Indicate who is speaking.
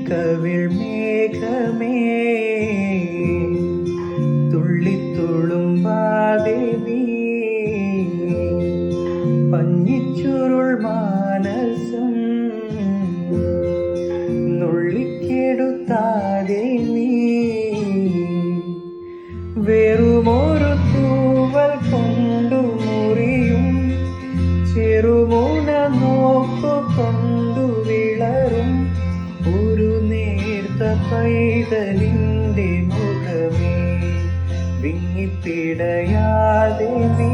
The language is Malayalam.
Speaker 1: കവിൾ മേഘമേ തുള്ളിത്തുളുമ്പാതെ നീ പഞ്ഞിച്ചുരുൾ മാനസം നുള്ളിക്കെടുത്താതെ നീ വെറുമൊരു തൂവൽ കൊണ്ടു മുറിയും ചെറുമുന നോക്കു കൊണ്ടു വിളറും ഒരു നേർത്ത പൈതലിൻ്റെ മുഖമേ വിങ്ങിപ്പിടയാതെ നീ